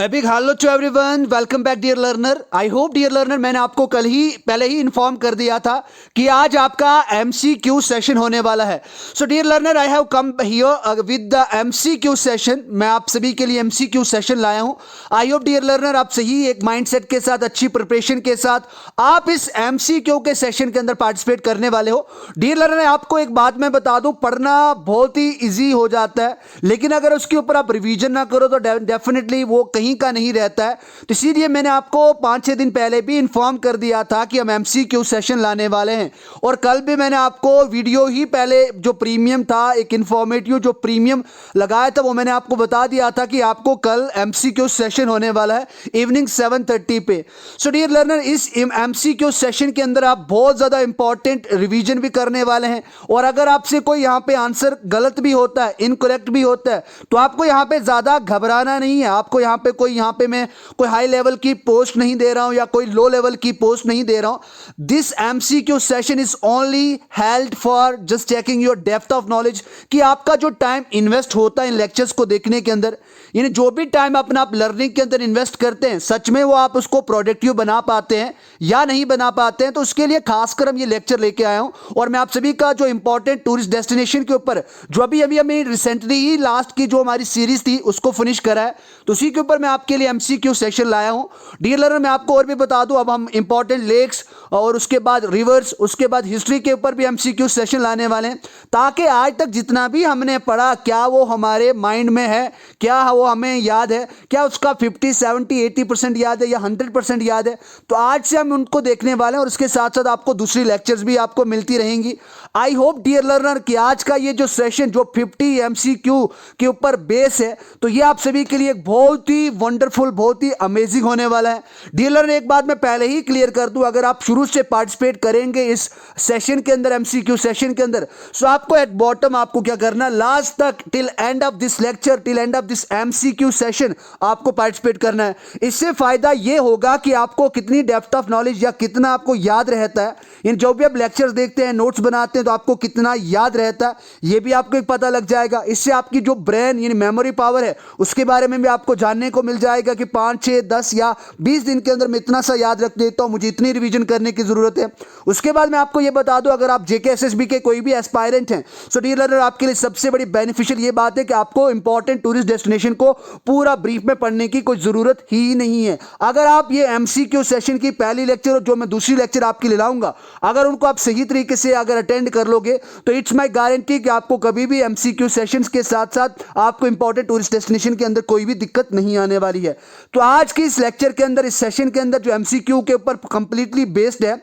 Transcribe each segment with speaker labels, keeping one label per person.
Speaker 1: Big hello to everyone, welcome back dear learner. I hope dear learner, मैंने आपको पहले ही inform कर दिया था कि आज आपका एमसीक्यू सेशन होने वाला है। So dear learner, I have come here with the MCQ session. मैं आप सभी के लिए एमसीक्यू सेशन लाया हूं। आई होप डियर लर्नर, आप सही एक माइंडसेट के साथ, अच्छी प्रिपरेशन के साथ आप इस एमसीक्यू के सेशन के अंदर पार्टिसिपेट करने वाले हो। डियर लर्नर, आपको एक बात मैं बता दूं, पढ़ना बहुत ही ईजी हो जाता है, लेकिन अगर उसके ऊपर आप रिवीजन ना करो तो डेफिनेटली वो कहीं का नहीं रहता है। तो इसीलिए मैंने आपको 5-6 दिन पहले भी इंफॉर्म कर दिया था कि हम एमसीक्यू सेशन लाने वाले हैं। और कल भी मैंने आपको वीडियो ही पहले जो प्रीमियम था, एक इंफॉर्मेटिव जो प्रीमियम लगाया था, वो मैंने आपको बता दिया था कि आपको कल एमसीक्यू सेशन होने वाला है इवनिंग 7:30 पे। सो डियर लर्नर, इस एमसीक्यू सेशन के अंदर आप बहुत ज्यादा इंपॉर्टेंट रिवीजन भी करने वाले हैं। और अगर आपसे कोई यहां पे आंसर गलत भी होता है, इनकरेक्ट भी होता है, तो आपको यहां पे ज्यादा घबराना नहीं है। आपको यहां पे यहां पे मैं कोई हाई लेवल की पोस्ट नहीं दे रहा हूं या कोई लो लेवल की पोस्ट नहीं दे रहा हूं। This MCQ session is only held for just checking your depth of knowledge, कि आपका जो टाइम इन्वेस्ट होता है इन लेक्चर्स को देखने के अंदर, यानी जो भी टाइम अपना आप लर्निंग के अंदर इन्वेस्ट करते हैं, सच में वो आप उसको प्रोडक्टिव बना पाते हैं या नहीं बना पाते हैं। तो उसके लिए खासकर हम ये लेक्चर लेके आया हूं। और मैं आप सभी का जो इंपॉर्टेंट टूरिस्ट डेस्टिनेशन के ऊपर, जो अभी अभी हमें रिसेंटली ही लास्ट की जो हमारी सीरीज थी उसको फिनिश करा है, तो उसी के ऊपर मैं आपके लिए एमसीक्यू सेशन लाया हूं। डियर लर्नर, मैं आपको और भी बता दूं, अब हम इंपॉर्टेंट लेक्स और उसके बाद रिवर्स, उसके बाद हिस्ट्री के ऊपर भी एमसीक्यू सेशन लाने वाले हैं, ताकि आज तक जितना भी हमने पढ़ा, क्या वो हमारे माइंड में है, क्या वो हमें याद है, क्या उसका 50, 70, 80% याद है या 100% याद है। तो आज से हम उनको देखने वाले हैं और उसके साथ साथ आपको दूसरी लेक्चर्स भी आपको मिलती रहेंगी। आई होप डियर लर्नर कि आज का ये जो सेशन जो 50 एमसीक्यू के ऊपर बेस है, तो ये आप सभी के लिए एक बहुत ही वंडरफुल, बहुत ही अमेजिंग होने वाला है। डियर लर्नर, एक बात मैं पहले ही क्लियर कर दूं, अगर आप शुरू से पार्टिसिपेट करेंगे इस सेशन के अंदर, एमसीक्यू सेशन के अंदर, सो आपको एट बॉटम आपको क्या करना है, लास्ट तक till end of this lecture, till end of this MCQ session आपको पार्टिसिपेट करना है। इससे फायदा ये होगा कि आपको कितनी डेप्थ ऑफ नॉलेज या कितना आपको याद रहता है, इन जो भी आप लेक्चर्स देखते हैं, नोट्स बनाते हैं, तो आपको कितना याद रहता है ये भी आपको एक पता लग जाएगा। इससे आपकी जो ब्रेन यानी मेमोरी पावर है उसके बारे में भी आपको जानने को मिल जाएगा कि 5, 6, 10 या 20 दिन के अंदर मैं इतना सा याद रख देता हूं, मुझे इतनी रिवीजन करने की जरूरत है। उसके बाद मैं आपको यह बता दूं, अगर आप जेके एसएसबी के कोई भी एस्पायरेंट हैं, सो डियर लर्नर, आपके लिए सबसे बड़ी बेनिफिशियल ये बात है कि आपको इंपॉर्टेंट टूरिस्ट डेस्टिनेशन को पूरा ब्रीफ में पढ़ने की कोई जरूरत ही नहीं है। अगर आप ये एमसीक्यू सेशन की पहली लेक्चर और जो मैं दूसरी लेक्चर आपके लिए लाऊंगा, अगर उनको आप सही तरीके से अगर अटेंड कर लोगे, तो इट्स माय गारंटी कि आपको कभी भी एमसीक्यू सेशंस के साथ साथ आपको इंपॉर्टेंट टूरिस्ट डेस्टिनेशन के अंदर कोई भी दिक्कत नहीं आने वाली है। तो आज की इस लेक्चर के अंदर, इस सेशन के अंदर जो एमसीक्यू के ऊपर कंप्लीटली बेस्ड है,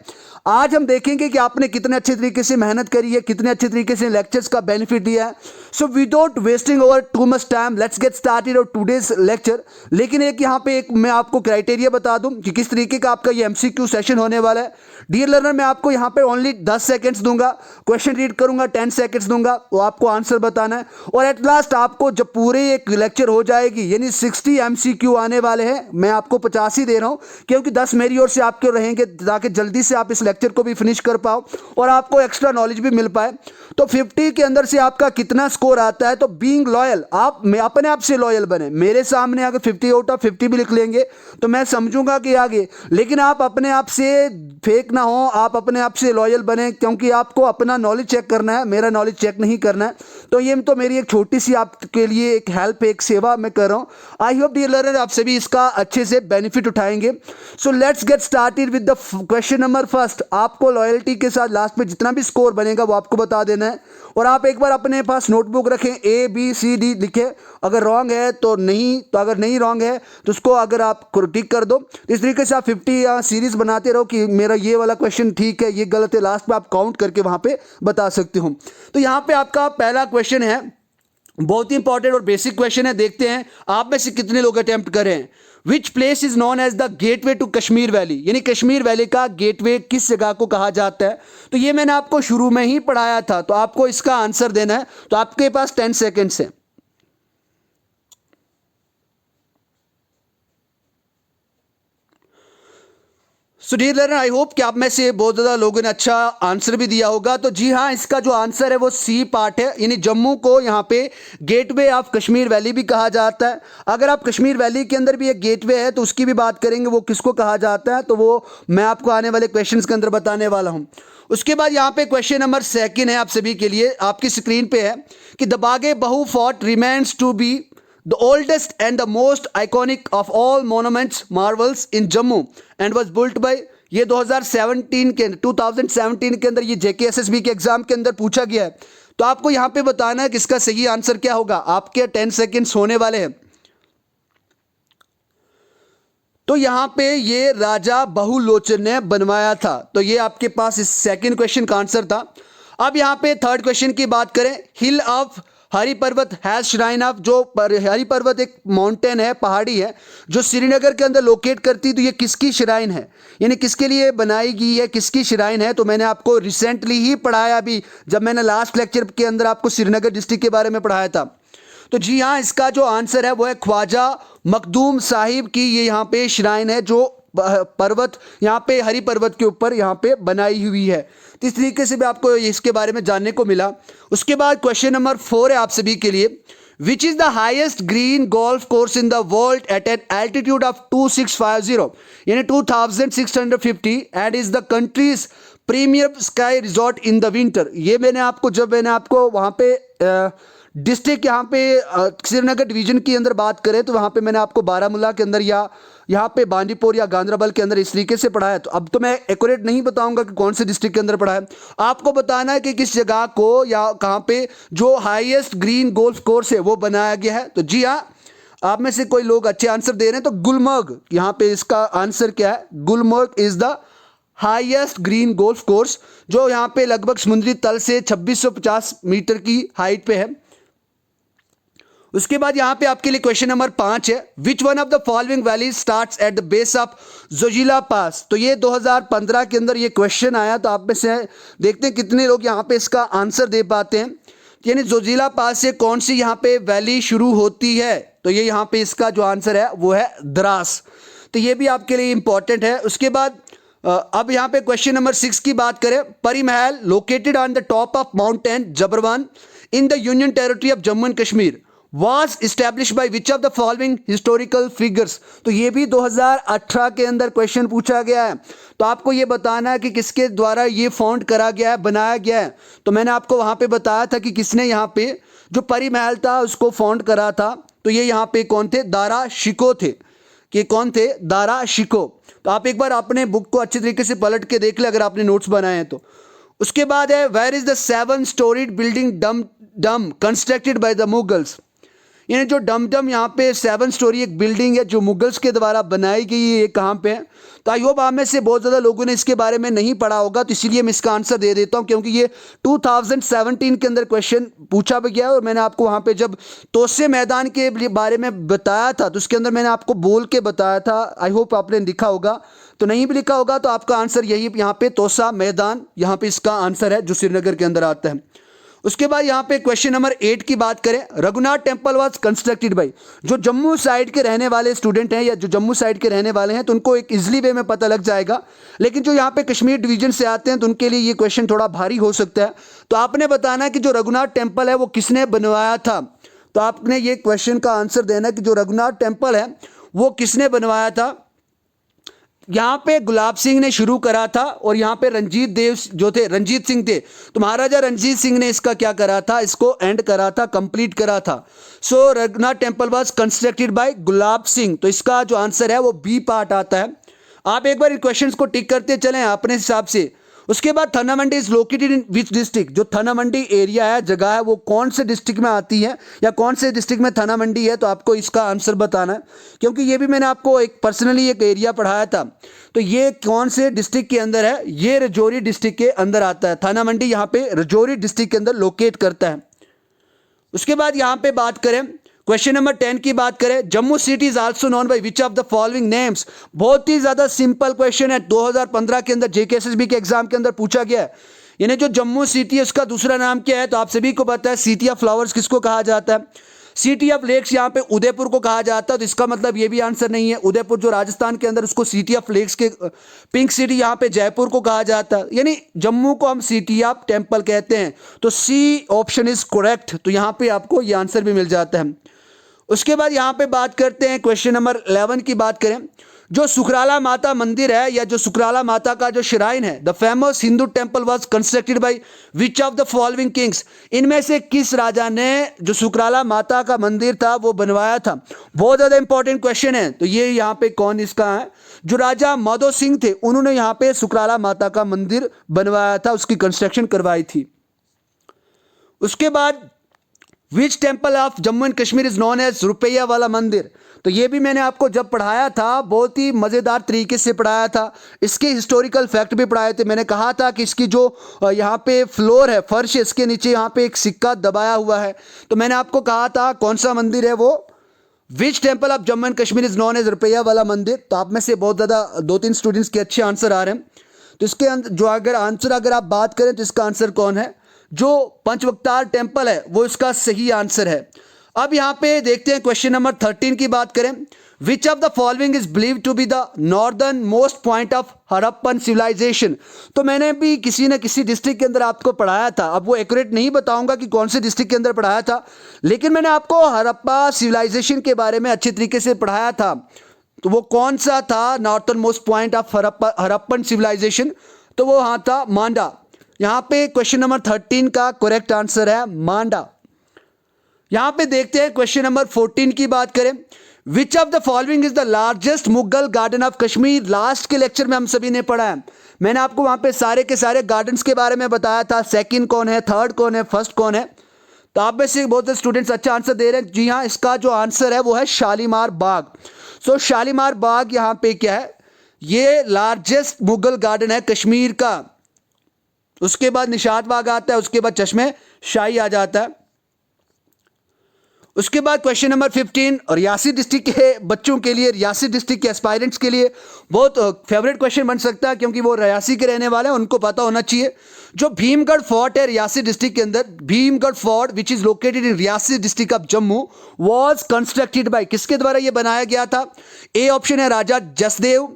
Speaker 1: आज हम देखेंगे कि आपने कितने अच्छे तरीके से मेहनत करी है, कितने अच्छे तरीके से लेक्चर्स का बेनिफिट दिया है। So without wasting over too much time, let's get started और टुडेज लेक्चर। लेकिन एक यहाँ पे एक मैं आपको क्राइटेरिया बता दूं कि किस तरीके का आपका ये एमसीक्यू सेशन होने वाला है। डियर लर्नर, मैं आपको यहाँ पे ओनली 10 सेकंड्स दूंगा, क्वेश्चन रीड करूंगा, 10 सेकंड्स दूंगा, वो आपको आंसर बताना है। और एट लास्ट आपको जब पूरे एक लेक्चर हो जाएगी, यानी 60 एमसीक्यू आने वाले हैं, मैं आपको 50 ही दे रहा हूं क्योंकि 10 मेरी ओर से आपके रहेंगे, ताकि जल्दी से आप इस लेक्चर को भी फिनिश कर पाओ और आपको एक्स्ट्रा नॉलेज भी मिल पाए। तो 50 के अंदर से आपका कितना स्कोर आता है, तो बीइंग लॉयल, आप मैं अपने आप से लॉयल बने। मेरे सामने अगर 50 आउट ऑफ 50 भी लिख लेंगे तो मैं समझूंगा कि आगे, लेकिन आप अपने आप से फेक ना हो, आप अपने आप से लॉयल बने, क्योंकि आपको अपना नॉलेज चेक करना है, मेरा नॉलेज चेक नहीं करना है। तो ये तो मेरी एक छोटी सी आपके लिए एक हेल्प, एक सेवा मैं कर रहा हूं। आई होप डियर लर्नर, आप सभी इसका अच्छे से बेनिफिट उठाएंगे। So let's get started with the question number first. आपको लॉयल्टी के साथ लास्ट में जितना भी स्कोर बनेगा वो आपको बता देना है। और आप एक बार अपने पास नोटबुक रखें, ए बी सी डी लिखे, अगर रॉन्ग है तो नहीं, तो अगर नहीं रॉन्ग है तो उसको अगर आप टिक कर दो। इस तरीके से आप 50 या सीरीज बनाते रहो कि मेरा ये वाला क्वेश्चन ठीक है, ये गलत है, लास्ट में आप काउंट करके वहां पे बता सकते हो। तो यहां पे आपका पहला क्वेश्चन है, बहुत ही इंपॉर्टेंट और बेसिक क्वेश्चन है। देखते हैं आप में से कितने लोग अटेम्प्ट करें। Which place is known as the gateway to Kashmir valley, यानी कश्मीर वैली का गेटवे किस जगह को कहा जाता है। तो ये मैंने आपको शुरू में ही पढ़ाया था, तो आपको इसका आंसर देना है। तो आपके पास 10 सेकेंड्स है। So dear learner, I hope कि आप में से बहुत ज़्यादा लोगों ने अच्छा आंसर भी दिया होगा। तो जी हाँ, इसका जो आंसर है वो सी पार्ट है, यानी जम्मू को यहाँ पे गेटवे ऑफ कश्मीर वैली भी कहा जाता है। अगर आप कश्मीर वैली के अंदर भी एक गेटवे है तो उसकी भी बात करेंगे, वो किसको कहा जाता है, तो वो मैं आपको आने वाले क्वेश्चंस के अंदर बताने वाला हूँ। उसके बाद यहाँ पे क्वेश्चन नंबर 2 है आप सभी के लिए, आपकी स्क्रीन पे है कि दबागे Bahu fort remains to be the oldest and the most iconic of all monuments marvels in Jammu and was built by, ये 2017 के अंदर ये JKSSB के एग्जाम के अंदर पूछा गया है। तो आपको यहाँ पे बताना है कि इसका सही आंसर क्या होगा। आपके 10 सेकेंड्स होने वाले हैं। तो यहाँ पे ये राजा बहुलोचन ने बनवाया था। तो ये आपके पास इस सेकंड क्वेश्चन का आंसर था। अब यहाँ पे थर्ड क्वेश्चन की बात करें, हिल ऑफ हरी पर्वत हैज श्राइन ऑफ, जो हरी पर्वत एक माउंटेन है, पहाड़ी है जो श्रीनगर के अंदर लोकेट करती, तो ये किसकी श्राइन है, यानी किसके लिए बनाई गई है, किसकी श्राइन है। तो मैंने आपको रिसेंटली ही पढ़ाया, अभी जब मैंने लास्ट लेक्चर के अंदर आपको श्रीनगर डिस्ट्रिक्ट के बारे में पढ़ाया था। तो जी हाँ, इसका जो आंसर है वो है ख्वाजा मखदूम साहिब की ये यहाँ पे श्राइन है, जो पर्वत यहाँ पे हरी पर्वत के ऊपर यहाँ पे बनाई हुई है। तो इस तरीके से भी आपको इसके बारे में जानने को मिला। उसके बाद क्वेश्चन नंबर 4 है आप सभी के लिए, which is the highest green golf course in the world at an altitude of 2650 यानी 2650 and is the country's premier ski resort in the winter. ये मैंने आपको वहाँ पे डिस्ट्रिक्ट यहाँ पे श्रीनगर डिवीजन के अंदर बात करें तो वहाँ पे मैंने आपको बारामूला के अंदर या यहाँ पे बांदीपुर या गांधरबल के अंदर इस तरीके से पढ़ा है। तो अब तो मैं एक्यूरेट नहीं बताऊंगा कि कौन से डिस्ट्रिक्ट के अंदर पढ़ा है, आपको बताना है कि किस जगह को या कहाँ पे जो हाईएस्ट ग्रीन गोल्फ कोर्स है वो बनाया गया है। तो जी हाँ, आप में से कोई लोग अच्छे आंसर दे रहे हैं। तो गुलमर्ग, यहाँ पे इसका आंसर क्या है, Gulmarg is the highest green golf course, जो यहाँ पे लगभग समुद्री तल से 2650 मीटर की हाइट पे है। उसके बाद यहां पे आपके लिए क्वेश्चन नंबर 5 है, which one of the following valley starts at the base of Zojila pass. तो ये 2015 के अंदर ये क्वेश्चन आया। तो आप में से देखते हैं कितने लोग यहां पे इसका आंसर दे पाते हैं, यानी जोजिला पास से कौन सी यहां पे वैली शुरू होती है। तो ये यहां पे इसका जो आंसर है वो है द्रास। तो ये भी आपके लिए इंपॉर्टेंट है। उसके बाद अब यहां पे क्वेश्चन नंबर 6 की बात करें, Pari Mahal located on the top of mountain Zabarwan in the union territory of Jammu and Kashmir was established by which of the following historical figures। तो ये भी 2018 के अंदर क्वेश्चन पूछा गया है। तो आपको ये बताना है कि किसके द्वारा ये फाउंड करा गया है, बनाया गया है। तो मैंने आपको वहाँ पे बताया था कि किसने यहाँ पे जो परी महल था उसको फाउंड करा था। तो ये यहाँ पे कौन थे, दारा शिको थे। कि कौन थे, दारा शिको। तो आप एक बार अपने बुक को अच्छी तरीके से पलट के देख ले अगर आपने नोट्स बनाए हैं तो। उसके बाद है, where is the 7 storied building डम कंस्ट्रक्टेड बाय द मुगल्स। यानी जो डम यहाँ पे 7 स्टोरी एक बिल्डिंग है जो मुगल्स के द्वारा बनाई गई है, ये कहाँ पे है। तो आई होप आप में से बहुत ज़्यादा लोगों ने इसके बारे में नहीं पढ़ा होगा, तो इसीलिए मैं इसका आंसर दे देता हूँ, क्योंकि ये 2017 के अंदर क्वेश्चन पूछा भी गया है। और मैंने आपको वहाँ पे जब तोसे मैदान के बारे में बताया था तो उसके अंदर मैंने आपको बोल के बताया था। आई होप आपने लिखा होगा, तो नहीं भी लिखा होगा तो आपका आंसर यही यहाँ पे तोसा मैदान यहाँ पे इसका आंसर है जो श्रीनगर के अंदर आता है। उसके बाद यहाँ पे क्वेश्चन नंबर 8 की बात करें, Raghunath temple was constructed bye. जो जम्मू साइड के रहने वाले स्टूडेंट हैं या जो जम्मू साइड के रहने वाले हैं तो उनको एक इजीली वे में पता लग जाएगा, लेकिन जो यहाँ पे कश्मीर डिवीजन से आते हैं तो उनके लिए ये क्वेश्चन थोड़ा भारी हो सकता है। तो आपने बताना है कि जो रघुनाथ टेम्पल है वो किसने बनवाया था। तो आपने ये क्वेश्चन का आंसर देना है कि जो रघुनाथ टेम्पल है वो किसने बनवाया था। यहाँ पे गुलाब सिंह ने शुरू करा था और यहाँ पे रंजीत सिंह थे। तो महाराजा रंजीत सिंह ने इसका क्या करा था, इसको एंड करा था, कंप्लीट करा था। So Raghunath temple was constructed by Gulab Singh. तो इसका जो आंसर है वो बी पार्ट आता है। आप एक बार इन क्वेश्चंस को टिक करते चलें अपने हिसाब से। उसके बाद Thanamandi is located in which district. जो थनामंडी एरिया है, जगह है, वो कौन से डिस्ट्रिक्ट में आती है या कौन से डिस्ट्रिक्ट में थनामंडी है। तो आपको इसका आंसर बताना है, क्योंकि ये भी मैंने आपको एक पर्सनली एक एरिया पढ़ाया था। तो ये कौन से डिस्ट्रिक्ट के अंदर है, ये रजौरी डिस्ट्रिक्ट के अंदर आता है। थानामंडी यहाँ पे रजौरी डिस्ट्रिक्ट के अंदर लोकेट करता है। उसके बाद यहाँ पे बात करें, क्वेश्चन नंबर 10 की बात करें, Jammu city is also known by which of the following names. बहुत ही ज्यादा सिंपल क्वेश्चन है, 2015 के अंदर JKSSB के एग्जाम के अंदर पूछा गया है। यानी जो जम्मू सिटी है उसका दूसरा नाम क्या है। तो आप सभी को पता है सिटी ऑफ फ्लावर्स किसको कहा जाता है, सिटी ऑफ लेक्स यहाँ पे उदयपुर को कहा जाता है, तो इसका मतलब ये भी आंसर नहीं है। उदयपुर जो राजस्थान के अंदर, उसको सिटी ऑफ लेक्स के पिंक सिटी यहाँ पे जयपुर को कहा जाता है, यानी जम्मू को हम सिटी ऑफ टेम्पल कहते हैं। तो सी ऑप्शन इज करेक्ट, तो यहाँ पे आपको ये आंसर भी मिल जाता है। उसके बाद यहाँ पे बात करते हैं, क्वेश्चन नंबर 11 की बात करें। जो सुकराला माता मंदिर है, या जो सुकराला माता का जो श्राइन है, the famous Hindu temple was constructed by which of the following Kings, इनमें से किस राजा ने जो सुकराला माता का मंदिर था वो बनवाया था? बहुत ज़्यादा इंपॉर्टेंट क्वेश्चन है। तो ये यहाँ पे कौन इसका है? जो राजा माधो सिंह थे, उन्होंने यहाँ पे सुकराला माता का मंदिर बनवाया था, उसकी कंस्ट्रक्शन करवाई थी। उसके बाद which temple of Jammu and Kashmir is known as रुपया वाला मंदिर, तो ये भी मैंने आपको जब पढ़ाया था बहुत ही मज़ेदार तरीके से पढ़ाया था। इसके हिस्टोरिकल फैक्ट भी पढ़ाए थे। मैंने कहा था कि इसकी जो यहाँ पे फ्लोर है, फर्श है, इसके नीचे यहाँ पे एक सिक्का दबाया हुआ है। तो मैंने आपको कहा था कौन सा मंदिर है वो, which temple of Jammu and Kashmir is known as रुपया वाला मंदिर। तो आप में से बहुत ज़्यादा 2-3 स्टूडेंट्स के अच्छे आंसर आ रहे हैं। तो इसके जो अगर आप बात करें तो इसका आंसर कौन है? जो पंचवक्तार टेम्पल है वो इसका सही आंसर है। अब यहाँ पे देखते हैं क्वेश्चन नंबर 13 की बात करें। Which of the following is believe to be the northern most point of Harappan civilization. तो मैंने भी किसी न किसी डिस्ट्रिक्ट के अंदर आपको पढ़ाया था, अब वो एक्यूरेट नहीं बताऊंगा कि कौन से डिस्ट्रिक्ट के अंदर पढ़ाया था, लेकिन मैंने आपको हड़प्पा सिविलाइजेशन के बारे में अच्छे तरीके से पढ़ाया था। तो वो कौन सा था northern most point of Harappan civilization? तो वो हाँ था मांडा। यहाँ पे क्वेश्चन नंबर 13 का करेक्ट आंसर है मांडा। यहाँ पे देखते हैं क्वेश्चन नंबर 14 की बात करें। Which of the following is the largest Mughal garden of Kashmir. Last के लेक्चर में हम सभी ने पढ़ा है, मैंने आपको वहाँ पे सारे के सारे गार्डन्स के बारे में बताया था, सेकंड कौन है, थर्ड कौन है, फर्स्ट कौन है। तो आप में से बहुत से स्टूडेंट्स अच्छा आंसर दे रहे हैं। जी हाँ, इसका जो आंसर है वो है शालीमार बाग। सो शालीमार बाग यहाँ पे क्या है, ये लार्जेस्ट मुगल गार्डन है कश्मीर का। उसके बाद निशात बाग आता है, उसके बाद चश्मे शाही आ जाता है। उसके बाद क्वेश्चन नंबर 15 और रियासी डिस्ट्रिक्ट के बच्चों के लिए, रियासी डिस्ट्रिक्ट के एस्पायरेंट्स के लिए बहुत फेवरेट क्वेश्चन बन सकता है, क्योंकि वो रियासी के रहने वाले हैं, उनको पता होना चाहिए। जो भीमगढ़ फोर्ट है रियासी डिस्ट्रिक्ट के अंदर, Bhimgarh fort which is located in Reasi district of Jammu, was constructed bye, किसके द्वारा ये बनाया गया था? ए ऑप्शन है राजा जसदेव,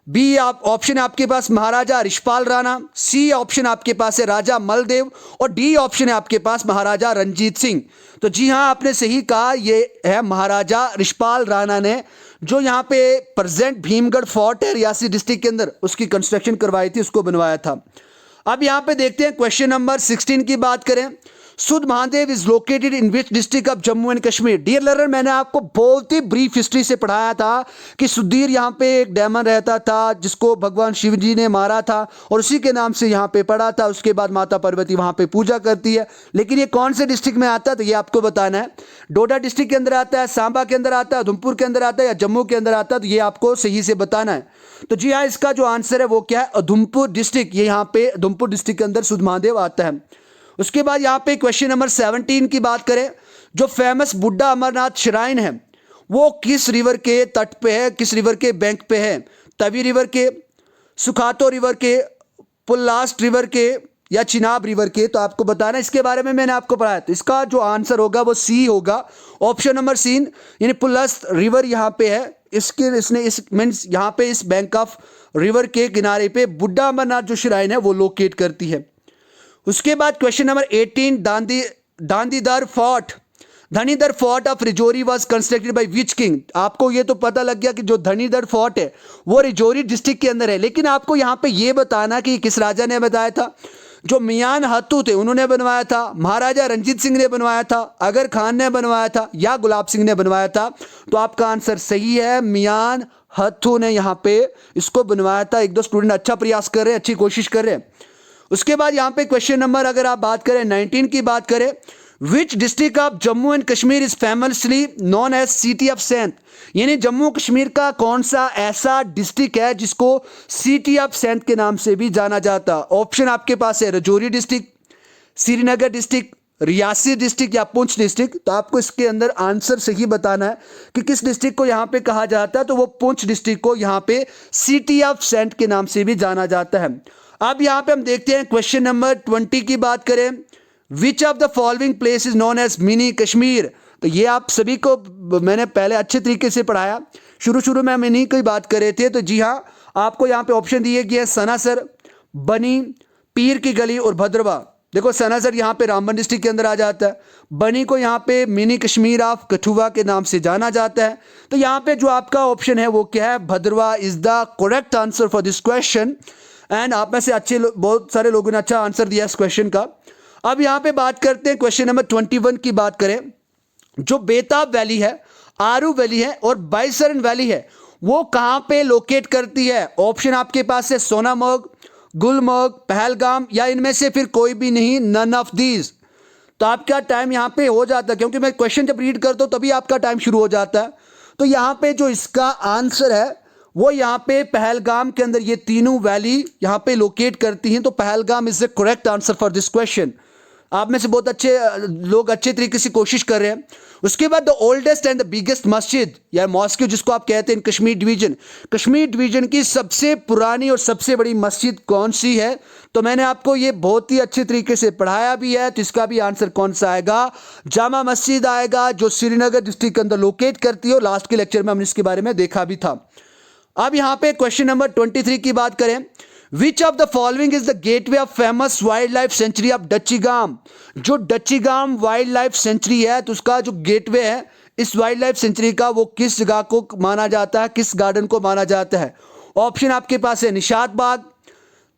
Speaker 1: बी ऑप्शन है आपके पास महाराजा रिशपाल राणा, सी ऑप्शन आपके पास है राजा मलदेव, और डी ऑप्शन है आपके पास महाराजा रंजीत सिंह। तो जी हाँ, आपने सही कहा, ये है महाराजा रिशपाल राणा ने जो यहाँ पे प्रेजेंट भीमगढ़ फोर्ट है रियासी डिस्ट्रिक्ट के अंदर, उसकी कंस्ट्रक्शन करवाई थी, उसको बनवाया था। अब यहाँ पे देखते हैं क्वेश्चन नंबर 16 की बात करें। Sudh Mahadev is located in which district of Jammu and Kashmir. Dear learner, मैंने आपको बहुत ही ब्रीफ हिस्ट्री से पढ़ाया था कि सुधीर यहाँ पे एक डेमन रहता था जिसको भगवान शिव जी ने मारा था, और उसी के नाम से यहाँ पे पड़ा था। उसके बाद माता पार्वती वहाँ पे पूजा करती है। लेकिन ये कौन से डिस्ट्रिक्ट में आता है, तो ये आपको बताना है। डोडा डिस्ट्रिक्ट के अंदर आता है, सांबा के अंदर आता है, उधमपुर के अंदर आता है, या जम्मू के अंदर आता है, तो ये आपको सही से बताना है। तो जी हाँ, इसका जो आंसर है वो क्या है? उधमपुर डिस्ट्रिक्ट। ये यहाँ पे उधमपुर डिस्ट्रिक्ट के अंदर सुध महादेव आता है। उसके बाद यहाँ पे क्वेश्चन नंबर 17 की बात करें। जो फेमस बुड्ढा अमरनाथ श्राइन है वो किस रिवर के तट पे है, किस रिवर के बैंक पे है? तवी रिवर के, सुखातो रिवर के, पुल्लास्ट रिवर के, या चिनाब रिवर के? तो आपको बताना, इसके बारे में मैंने आपको पढ़ाया। तो इसका जो आंसर होगा वो सी होगा, ऑप्शन नंबर सी, यानी पुल्लास्ट रिवर यहाँ पे है। इस मीन्स यहाँ पे इस बैंक ऑफ रिवर के किनारे पे बुड्ढा अमरनाथ जो श्राइन है वो लोकेट करती है। उसके बाद question number 18, Dhandidar fort, Dhanidhar fort of Rajouri was constructed by which king. आपको ये तो पता लग गया कि जो धनीधर फोर्ट है वो रिजौरी डिस्ट्रिक्ट के अंदर है, लेकिन आपको यहाँ पे ये बताना कि किस राजा ने बताया था। जो मियान हत्तू थे उन्होंने बनवाया था, महाराजा रंजीत सिंह ने बनवाया था, अगर खान ने बनवाया था, या गुलाब सिंह ने बनवाया था? तो आपका आंसर सही है, मियान हत्तू ने यहाँ पे इसको बनवाया था। 1-2 स्टूडेंट अच्छा प्रयास कर रहे हैं, अच्छी कोशिश कर रहे हैं। उसके बाद यहाँ पे क्वेश्चन नंबर अगर आप बात करें 19 की बात करें, which district of Jammu and Kashmir is famously known as city of saint. यानी जम्मू कश्मीर का कौन सा ऐसा डिस्ट्रिक्ट है जिसको सिटी ऑफ सेंट के नाम से भी जाना जाता? ऑप्शन आपके पास है Rajouri district, Srinagar district, Reasi district, या पुंछ डिस्ट्रिक्ट। तो आपको इसके अंदर आंसर सही बताना है कि किस डिस्ट्रिक्ट को यहाँ पे कहा जाता है। तो वो पुंछ डिस्ट्रिक्ट को यहाँ पे सिटी ऑफ सेंट के नाम से भी जाना जाता है। अब यहाँ पे हम देखते हैं क्वेश्चन नंबर 20 की बात करें। Which of the following place is known as mini Kashmir. तो ये आप सभी को मैंने पहले अच्छे तरीके से पढ़ाया। शुरू में हम इन्हीं की बात कर रहे थे। तो जी हाँ, आपको यहाँ पे ऑप्शन दिए गए सनासर, बनी, पीर की गली और भद्रवा। देखो सनासर यहाँ पे रामबन डिस्ट्रिक्ट के अंदर आ जाता है। बनी को यहाँ पे मिनी कश्मीर ऑफ कठुआ के नाम से जाना जाता है। तो यहाँ पे जो आपका ऑप्शन है वो क्या है, Bhadarwah is the correct answer for this question. And आप में से बहुत सारे लोगों ने अच्छा आंसर दिया इस क्वेश्चन का। अब यहाँ पे बात करते हैं क्वेश्चन नंबर 21 की बात करें। जो बेताब वैली है, आरू वैली है और बाइसरन वैली है, वो कहाँ पे लोकेट करती है? ऑप्शन आपके पास है सोनामर्ग, गुलमर्ग, पहलगाम या इनमें से फिर कोई भी नहीं, नन ऑफ दीज। तो आपका टाइम यहाँ पे हो जाता है, क्योंकि मैं क्वेश्चन जब रीड करता हूँ तभी आपका टाइम शुरू हो जाता है। तो यहाँ पे जो इसका आंसर है वो यहाँ पे पहलगाम के अंदर ये तीनों वैली यहाँ पे लोकेट करती हैं। तो Pahalgam is the correct answer for this question. आप में से बहुत अच्छे लोग अच्छे तरीके से कोशिश कर रहे हैं। उसके बाद the oldest and the biggest मस्जिद या मॉस्क जिसको आप कहते हैं कश्मीर डिवीजन, कश्मीर डिवीजन की सबसे पुरानी और सबसे बड़ी मस्जिद कौन सी है? तो मैंने आपको ये बहुत ही अच्छे तरीके से पढ़ाया भी है। तो इसका भी आंसर कौन सा आएगा? जामा मस्जिद आएगा, जो श्रीनगर डिस्ट्रिक्ट के अंदर लोकेट करती है। और लास्ट के लेक्चर में हमने इसके बारे में देखा भी था। अब यहाँ पे क्वेश्चन नंबर 23 की बात करें। Which of the following is the gateway of famous wild life century of Dachigam? जो डचीगाम वाइल्ड लाइफ सेंचुरी है, तो उसका जो गेटवे है इस वाइल्ड लाइफ सेंचुरी का, वो किस जगह को माना जाता है, किस गार्डन को माना जाता है? ऑप्शन आपके पास है निशात बाग,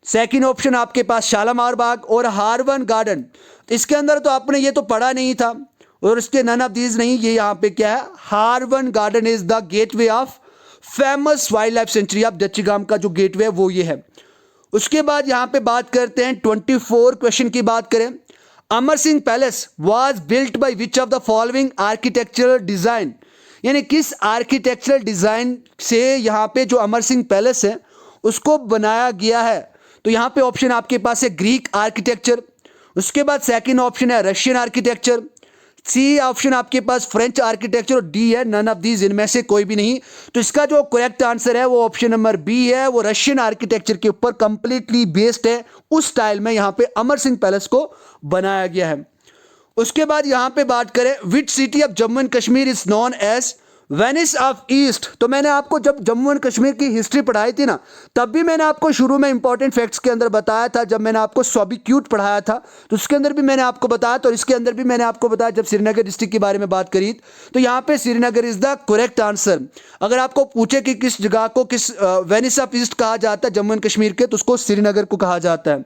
Speaker 1: सेकंड ऑप्शन आपके पास शालामार बाग और हारवन गार्डन। इसके अंदर तो आपने ये तो पढ़ा नहीं था और इसके नन ऑफ दीज नहीं, ये यहाँ पे क्या है, Harwan garden is the gateway of famous wild life century of Dachigam का जो गेटवे है वो ये है। उसके बाद यहां पे बात करते हैं 24 क्वेश्चन की बात करें। Amar Singh palace was built by which of the following architectural design? यानी किस आर्किटेक्चरल डिजाइन से यहां पे जो अमर सिंह पैलेस है उसको बनाया गया है? तो यहां पे ऑप्शन आपके पास है ग्रीक आर्किटेक्चर, उसके बाद सेकंड ऑप्शन है रशियन आर्किटेक्चर, सी ऑप्शन आपके पास फ्रेंच आर्किटेक्चर और डी है नन ऑफ दीज, इनमें से कोई भी नहीं। तो इसका जो करेक्ट आंसर है वो ऑप्शन नंबर बी है, वो रशियन आर्किटेक्चर के ऊपर कंप्लीटली बेस्ड है। उस स्टाइल में यहां पे अमर सिंह पैलेस को बनाया गया है। उसके बाद यहां पे बात करें which city of Jammu and Kashmir is known as Venice of east? तो मैंने आपको जब जम्मू एंड कश्मीर की हिस्ट्री पढ़ाई थी ना, तब भी मैंने आपको शुरू में इंपॉर्टेंट फैक्ट्स के अंदर बताया था। जब मैंने आपको सॉबिक्यूट पढ़ाया था तो उसके अंदर भी मैंने आपको बताया था, और इसके अंदर भी मैंने आपको बताया जब श्रीनगर डिस्ट्रिक्ट के बारे में बात करी। तो यहाँ पे Srinagar is the correct answer. अगर आपको पूछे कि किस जगह को किस वेनिस ऑफ ईस्ट कहा जाता है जम्मू एंड कश्मीर के, तो उसको श्रीनगर को कहा जाता है।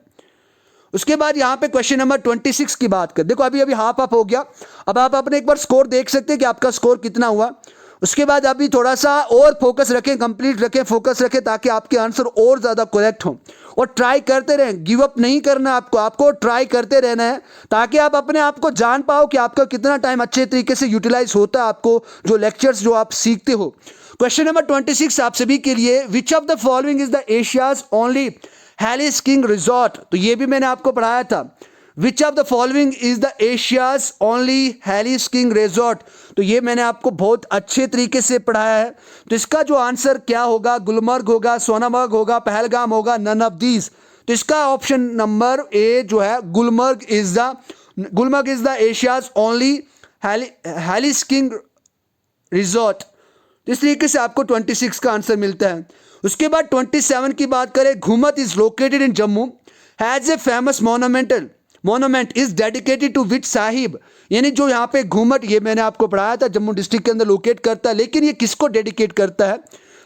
Speaker 1: उसके बाद यहां पे क्वेश्चन नंबर 26 की बात कर। देखो अभी हाफ अप हो गया, अब आप अपने एक बार स्कोर देख सकते हैं कि आपका स्कोर कितना हुआ। उसके बाद अभी थोड़ा सा और फोकस रखें, कंप्लीट रखें, फोकस रखें, ताकि आपके आंसर और ज़्यादा करेक्ट हो। और ट्राई करते रहें, गिव अप नहीं करना आपको ट्राई करते रहना है, ताकि आप अपने आप को जान पाओ कि आपका कितना टाइम अच्छे तरीके से यूटिलाइज होता है, आपको जो लेक्चर्स जो आप सीखते हो। क्वेश्चन नंबर 26 आप सभी के लिए, which of the following is the Asia's only heli skiing resort? तो ये भी मैंने आपको पढ़ाया था। Which of the following is the Asia's only heli skiing resort? तो ये मैंने आपको बहुत अच्छे तरीके से पढ़ाया है। तो इसका जो आंसर क्या होगा, गुलमर्ग होगा, सोनामर्ग होगा, पहलगाम होगा, नन ऑफ दीज। तो इसका ऑप्शन नंबर ए जो है Gulmarg is the Asia's only heli skiing resort. इस तरीके से आपको 26 का आंसर मिलता है। उसके बाद 27 की बात करें, Gumat is located in Jammu, has a famous monument is dedicated to which Sahib? यानी जो यहाँ पे घूमट, ये मैंने आपको पढ़ाया था, जम्मू डिस्ट्रिक्ट के अंदर लोकेट करता है, लेकिन ये किसको डेडिकेट करता है?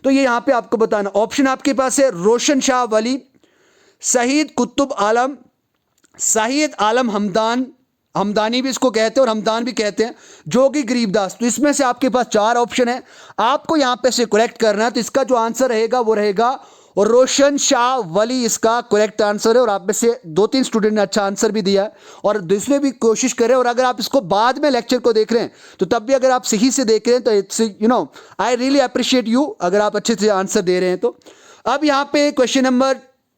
Speaker 1: तो ये यहाँ पे आपको बताना। ऑप्शन आपके पास है रोशन शाह वली, शहीद कुतुब आलम, शहीद आलम हमदानी भी इसको कहते हैं और हमदान भी कहते हैं, जोगी गरीबदास। तो इसमें से आपके पास 4 ऑप्शन है, आपको यहाँ पे से करेक्ट करना है। तो इसका जो आंसर रहेगा वो रहेगा और रोशन शाह वली इसका करेक्ट आंसर है। और आप में से 2-3 स्टूडेंट ने अच्छा आंसर भी दिया है और दूसरे भी कोशिश करें। और अगर आप इसको बाद में लेक्चर को देख रहे हैं तो तब भी अगर आप सही से देख रहे हैं तो it's I really appreciate you, अगर आप अच्छे से आंसर दे रहे हैं तो। अब यहाँ पे क्वेश्चन नंबर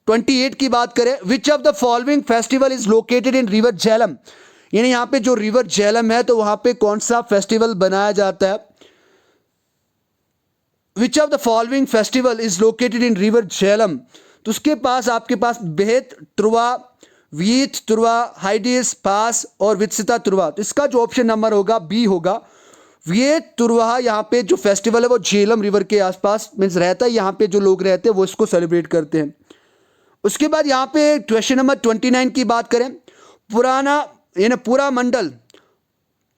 Speaker 1: 28 की बात करें, which of the following festival is located in river Jhelum? यानी यहाँ पे जो रिवर झेलम है तो वहां पे कौन सा फेस्टिवल बनाया जाता है? विच of the following festival is located in river Jhelum? तो उसके पास आपके पास बेहत तुरवा, वीत तुरवा, हाइडिस पास और वित्सिता तुरवा। तो इसका जो ऑप्शन नंबर होगा बी होगा, ये तुरवाहा यहाँ पे जो फेस्टिवल है वो झेलम रिवर के आसपास मीन्स रहता है, यहाँ पे जो लोग रहते हैं वो इसको सेलिब्रेट करते हैं। उसके बाद यहाँ पे क्वेश्चन नंबर 29 की बात करें, पुराना यानी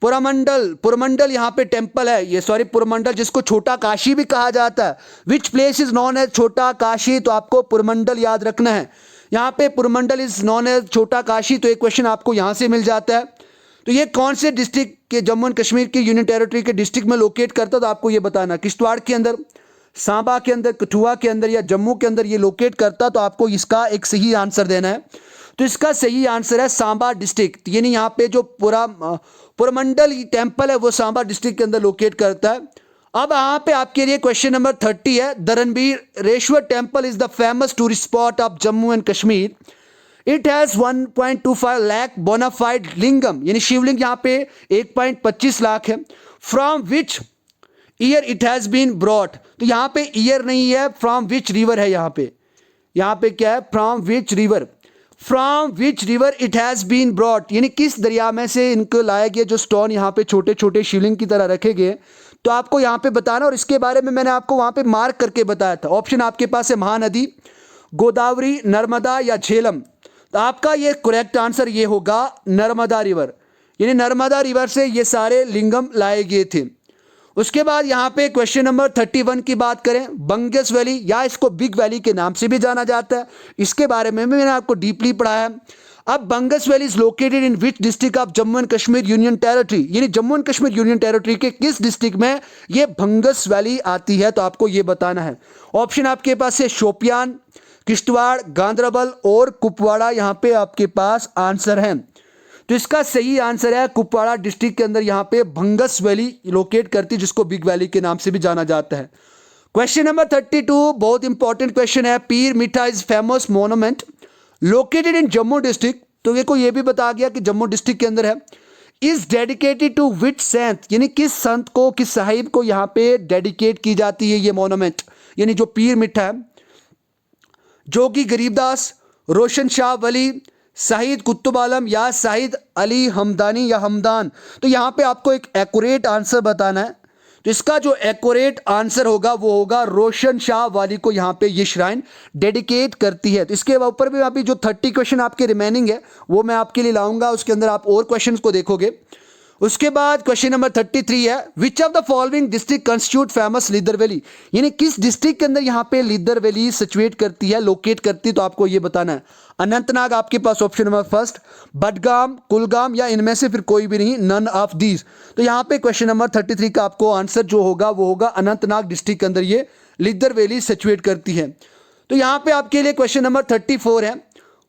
Speaker 1: पुरमंडल यहाँ पे टेम्पल है, ये सॉरी पुरमंडल जिसको छोटा काशी भी कहा जाता है, which place is known as Chhota Kashi, तो आपको पुरमंडल याद रखना है। यहाँ पे Purmandal is known as Chhota Kashi, तो एक क्वेश्चन आपको यहाँ से मिल जाता है। तो ये कौन से डिस्ट्रिक्ट के जम्मू एंड कश्मीर के यूनियन टेरिटरी के डिस्ट्रिक्ट में लोकेट करता है, तो आपको ये बताना किश्तवाड़ के अंदर, सांबा के अंदर, कठुआ के अंदर या जम्मू के अंदर ये लोकेट करता, तो आपको इसका एक सही आंसर देना है। तो इसका सही आंसर है सांबा डिस्ट्रिक्ट, यानी यहाँ पे जो पुरमंडल टेम्पल है वो सांबा डिस्ट्रिक्ट के अंदर लोकेट करता है। अब यहाँ पे आपके लिए क्वेश्चन नंबर 30 है, the Ranbireshwar temple is the famous tourist spot of Jammu and Kashmir, it has 1.25 lakh bonafide lingam, यानी शिवलिंग यहाँ पे 1.25 लाख है। From which year it has been brought, तो यहाँ पे ईयर नहीं है, फ्रॉम विच रिवर है, यहाँ पे क्या है, from which river it has been brought, यानी किस दरिया में से इनको लाया गया, जो स्टोन यहाँ पे छोटे छोटे शिवलिंग की तरह रखे गए, तो आपको यहाँ पे बताना। और इसके बारे में मैंने आपको वहाँ पे मार्क करके बताया था। ऑप्शन आपके पास है महानदी, गोदावरी, नर्मदा या झेलम, तो आपका ये करेक्ट आंसर ये होगा नर्मदा रिवर, यानी नर्मदा रिवर से ये सारे लिंगम लाए गए थे। उसके बाद यहाँ पे क्वेश्चन नंबर 31 की बात करें, बंगस वैली या इसको बिग वैली के नाम से भी जाना जाता है, इसके बारे में मैंने आपको डीपली पढ़ाया है। अब Bangus valley is located in which district of Jammu and Kashmir union territory, यानी Jammu and Kashmir union territory के किस डिस्ट्रिक्ट में ये बंगस वैली आती है, तो आपको ये बताना है। ऑप्शन आपके पास है शोपियान, किश्तवाड़, गांदरबल और कुपवाड़ा, यहाँ पे आपके पास आंसर है। तो इसका सही आंसर है कुपवाड़ा डिस्ट्रिक्ट के अंदर यहाँ पे भंगस वैली लोकेट करती है, जिसको बिग वैली के नाम से भी जाना जाता है। क्वेश्चन नंबर 32 बहुत इंपॉर्टेंट क्वेश्चन है, पीर मिठा is famous monument located in Jammu district, तो ये को ये भी बता गया कि जम्मू डिस्ट्रिक्ट के अंदर है। Is dedicated to which saint, यानी किस संत को, किस साहिब को यहाँ पे डेडिकेट की जाती है ये मोन्यूमेंट, यानी जो पीर मिठा है, जोगी गरीबदास, रोशन शाह वली, शाहिद कुतुब आलम या शाहिद अली हमदानी या हमदान, तो यहाँ पे आपको एक एक्यूरेट आंसर बताना है। तो इसका जो एक्यूरेट आंसर होगा वो होगा रोशन शाह वाली को यहाँ पे ये श्राइन डेडिकेट करती है। तो इसके ऊपर भी अभी जो 30 क्वेश्चन आपके रिमेनिंग है वो मैं आपके लिए लाऊंगा, उसके अंदर आप और क्वेश्चन को देखोगे। उसके बाद क्वेश्चन नंबर 33 है, विच of the following district constitute famous leather valley, यानी किस डिस्ट्रिक्ट के अंदर यहाँ पे लीदर वैली सिचुएट करती है, लोकेट करती है, तो आपको ये बताना है। अनंतनाग आपके पास option number first, Budgam, Kulgam या इनमें से फिर कोई भी नहीं, नन ऑफ दीज। तो यहाँ पे क्वेश्चन नंबर 33 का आपको आंसर जो होगा वो होगा अनंतनाग डिस्ट्रिक्ट के अंदर ये लीदर वैली सिचुएट करती है। तो यहाँ पे आपके लिए क्वेश्चन नंबर 34 है,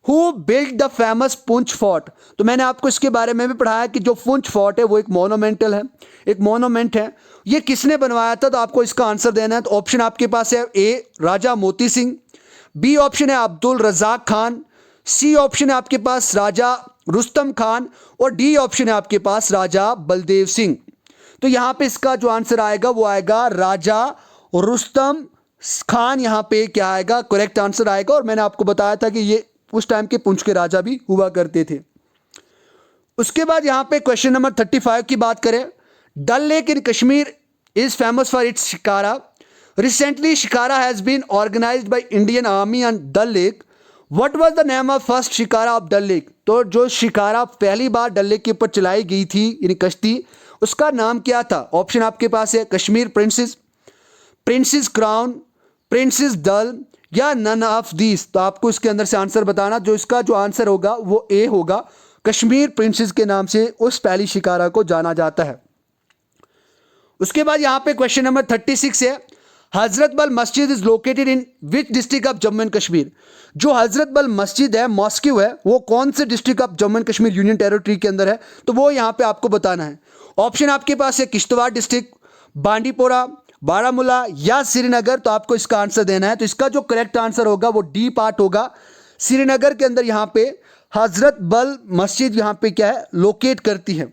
Speaker 1: who build the famous Poonch fort, तो मैंने आपको इसके बारे में भी पढ़ाया कि जो पुंछ फोर्ट है वो एक मोनोमेंटल है, एक मोनोमेंट है, ये किसने बनवाया था, तो आपको इसका आंसर देना है। तो ऑप्शन आपके पास है ए राजा मोती सिंह, बी ऑप्शन है अब्दुल रजाक खान, सी ऑप्शन है आपके पास राजा रुस्तम खान और डी ऑप्शन है आपके पास राजा बलदेव सिंह। तो यहाँ पे इसका जो आंसर आएगा वो आएगा राजा रुस्तम खान, यहाँ पे क्या आएगा, करेक्ट आंसर आएगा। और मैंने आपको बताया था कि ये उस टाइम के पुंछ के राजा भी हुआ करते थे। उसके बाद यहाँ पे क्वेश्चन नंबर 35 की बात करें, Dal lake in Kashmir is famous for its shikara, recently shikara has been organised by Indian army on Dal lake, what was the name of first shikara of Dal lake, तो जो शिकारा पहली बार डल लेक के ऊपर चलाई गई थी यानी कश्ती, उसका नाम क्या था। ऑप्शन आपके पास है Kashmir princess, princess crown, princess Dal या नन ऑफ दीस। तो आपको इसके अंदर से आंसर बताना, जो इसका जो आंसर होगा वो ए होगा, कश्मीर प्रिंसेस के नाम से उस पहली शिकारा को जाना जाता है। उसके बाद यहाँ पे क्वेश्चन नंबर 36 है, हजरत बल मस्जिद is located in which district of Jammu and Kashmir, जो हजरत बल मस्जिद है, मॉस्क्यू है, वो कौन से district of Jammu and Kashmir union territory के अंदर है, तो वो यहाँ पे आपको बताना है। ऑप्शन आपके पास है किश्तवाड़ डिस्ट्रिक्ट, बांडीपोरा, बारामूला या श्रीनगर, तो आपको इसका आंसर देना है। तो इसका जो करेक्ट आंसर होगा वो डी पार्ट होगा, श्रीनगर के अंदर यहाँ पे हजरत बल मस्जिद यहाँ पे क्या है, लोकेट करती है।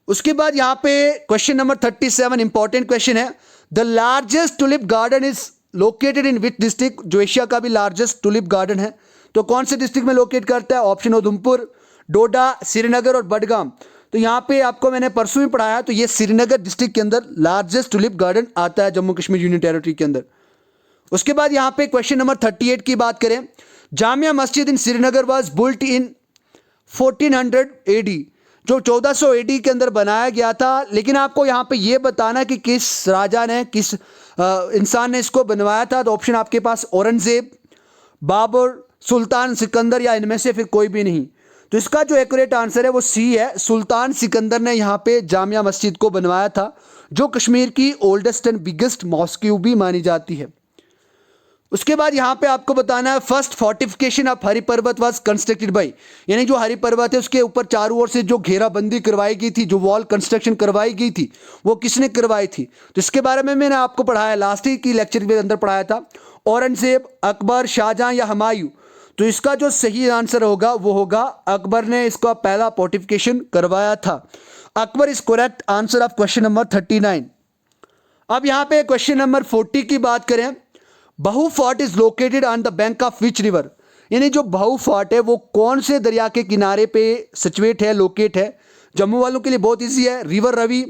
Speaker 1: उसके बाद यहाँ पे क्वेश्चन नंबर 37 इंपॉर्टेंट क्वेश्चन है, the largest tulip garden is located in which district, जो एशिया का भी लार्जेस्ट टुलिप गार्डन है तो कौन से डिस्ट्रिक्ट में लोकेट करता है। ऑप्शन उधमपुर, डोडा, श्रीनगर और बडगाम। तो यहाँ पे आपको मैंने परसों ही पढ़ाया, तो ये श्रीनगर डिस्ट्रिक्ट के अंदर लार्जेस्ट टुलिप गार्डन आता है जम्मू कश्मीर यूनियन टेरिटरी के अंदर। उसके बाद यहाँ पे क्वेश्चन नंबर 38 की बात करें, Jamia Masjid in Srinagar was built in 1400 AD, जो 1400 AD के अंदर बनाया गया था। लेकिन आपको यहाँ पे ये बताना कि किस राजा ने, किस इंसान ने इसको बनवाया था। तो ऑप्शन आपके पास औरंगजेब, बाबर, सुल्तान सिकंदर या इनमें से फिर कोई भी नहीं। तो इसका जो एक्यूरेट आंसर है वो सी है, सुल्तान सिकंदर ने यहाँ पे जामिया मस्जिद को बनवाया था, जो कश्मीर की ओल्डेस्ट एंड बिगेस्ट मॉस्क भी मानी जाती है। उसके बाद यहाँ पे आपको बताना है, फर्स्ट फोर्टिफिकेशन ऑफ हरि पर्वत वाज कंस्ट्रक्टेड बाय, यानी जो हरि पर्वत है उसके ऊपर चारों ओर से जो घेराबंदी करवाई गई थी, जो वॉल कंस्ट्रक्शन करवाई गई थी, वो किसने करवाई थी। तो इसके बारे में मैंने आपको पढ़ाया, लास्ट ही की लेक्चर के अंदर पढ़ाया था, औरंगजेब, अकबर, शाहजहां या हुमायूं। तो इसका जो सही आंसर होगा वो होगा अकबर ने इसका पहला फोर्टिफिकेशन करवाया था। Akbar is correct answer of question number 39। अब यहाँ पे क्वेश्चन नंबर 40 की बात करें, बहु fort is located on the bank of which river, यानी जो बहु फोर्ट है वो कौन से दरिया के किनारे पे सिचुएट है, लोकेट है। जम्मू वालों के लिए बहुत इजी है, river Ravi,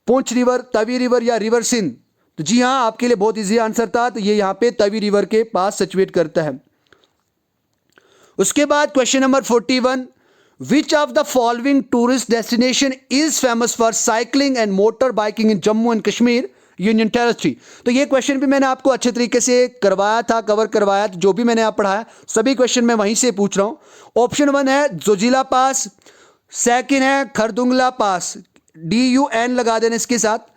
Speaker 1: Poonch river, Tawi river या रिवर सिंध। तो जी हाँ, आपके लिए बहुत इजी आंसर था, तो ये यहाँ पे तवी रिवर के पास सिचुएट करता है। उसके बाद question number 41, which of the following tourist destination is famous for cycling and motor biking in Jammu and Kashmir union territory. तो ये क्वेश्चन भी मैंने आपको अच्छे तरीके से करवाया था, कवर करवाया, जो भी मैंने आप पढ़ाया सभी क्वेश्चन मैं वहीं से पूछ रहा हूं। ऑप्शन 1 है जोजिला पास, सेकंड है खरदुंगला पास, DUN लगा देना इसके साथ।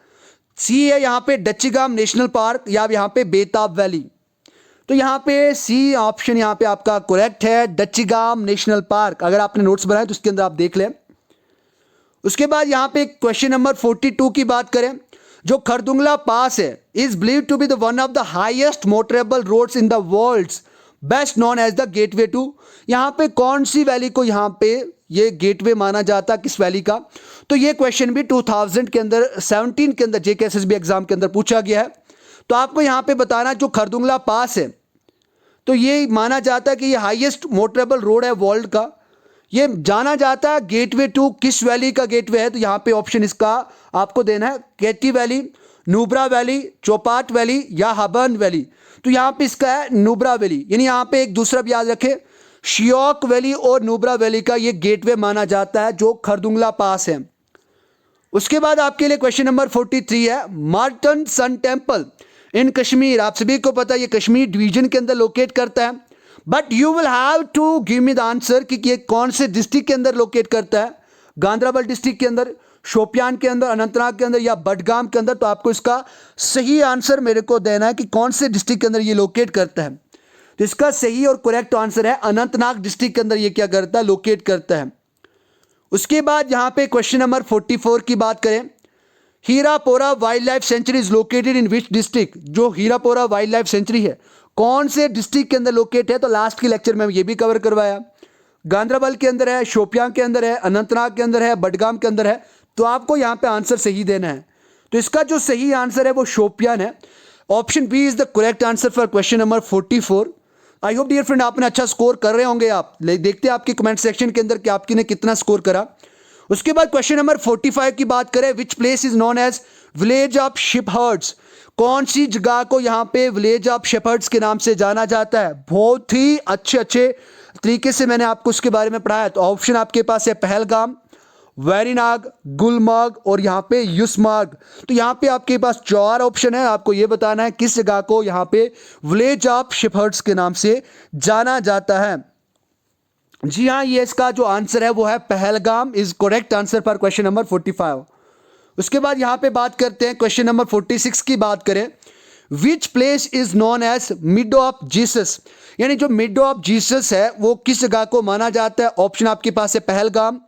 Speaker 1: सी है यहाँ पे डच्चीगाम नेशनल पार्क या यहाँ पे बेताब वैली। तो यहाँ पे सी ऑप्शन यहाँ पे आपका करेक्ट है, डच्चीगाम नेशनल पार्क। अगर आपने नोट्स बनाए तो उसके अंदर आप देख लें। उसके बाद यहाँ पे क्वेश्चन नंबर 42 की बात करें, जो खरदुंगला पास है is believe to be the one of the highest motorable roads in the world, best known as the gateway to. यहाँ पे कौन सी वैली को यहाँ पे ये गेटवे माना जाता, किस वैली का। तो ये क्वेश्चन भी 2000 के अंदर 17 के अंदर JKSSB एग्जाम के अंदर पूछा गया है। तो आपको यहाँ पे बताना, जो खरदुंगला पास है तो ये माना जाता है कि ये हाईएस्ट मोटरेबल रोड है वर्ल्ड का। ये जाना जाता है गेटवे टू, किस वैली का गेटवे है। तो यहाँ पे ऑप्शन इसका आपको देना है, केटी वैली, नुब्रा वैली, चौपाट वैली या हबन वैली। तो यहाँ पे इसका है नुब्रा वैली, यानी यहाँ पे एक दूसरा भी याद रखें, शियोक वैली और नुब्रा वैली का ये गेटवे माना जाता है जो खरदुंगला पास है। उसके बाद आपके लिए क्वेश्चन नंबर 43 है, Martand sun temple in Kashmir. आप सभी को पता है ये कश्मीर डिवीजन के अंदर लोकेट करता है, but you will have to give me the answer कि ये कौन से डिस्ट्रिक्ट के अंदर लोकेट करता है। गांधरबल डिस्ट्रिक्ट के अंदर, शोपियान के अंदर, अनंतनाग के अंदर या बडगाम के अंदर। तो आपको इसका सही आंसर मेरे को देना है कि कौन से डिस्ट्रिक्ट के अंदर ये लोकेट करता है। तो इसका सही और करेक्ट आंसर है अनंतनाग डिस्ट्रिक्ट के अंदर ये क्या करता है, लोकेट करता है। उसके बाद यहाँ पे क्वेश्चन नंबर 44 की बात करें, Hirpora wild life sanctuary is located in which district. जो हीरापोरा वाइल्ड लाइफ सेंचुरी है कौन से डिस्ट्रिक्ट के अंदर लोकेट है। तो लास्ट के लेक्चर में ये भी कवर करवाया, गांधरबल के अंदर है, शोपियां के अंदर है, अनंतनाग के अंदर है, बडगाम के अंदर है। तो आपको यहाँ पे आंसर सही देना है। तो इसका जो सही आंसर है वो शोपियान है। Option B is the correct answer for question number 44। I hope dear friend आपने अच्छा स्कोर कर रहे होंगे। आप देखते हैं आपके कमेंट सेक्शन के अंदर कि आपकी ने कितना स्कोर करा। उसके बाद क्वेश्चन नंबर 45 की बात करें, which place is known as village of shepherds. कौन सी जगह को यहाँ पे विलेज ऑफ शेपर्ड्स के नाम से जाना जाता है। बहुत ही अच्छे तरीके से मैंने आपको उसके बारे में पढ़ाया। तो ऑप्शन आपके पास है पहलगाम, वेरीनाग, गुलमर्ग और यहाँ पे युसमर्ग। तो यहाँ पे आपके पास 4 ऑप्शन है, आपको ये बताना है किस जगह को यहाँ पे विलेज ऑफ शेपर्ड्स के नाम से जाना जाता है। जी हाँ, ये इसका जो आंसर है वो है Pahalgam is correct answer for question number 45। उसके बाद यहाँ पे बात करते हैं क्वेश्चन नंबर 46 की बात करें, which place is known as meadow of Jesus. यानी जो मिडो ऑफ जीसस है वो किस जगह को माना जाता है। ऑप्शन आपके पास है पहलगाम,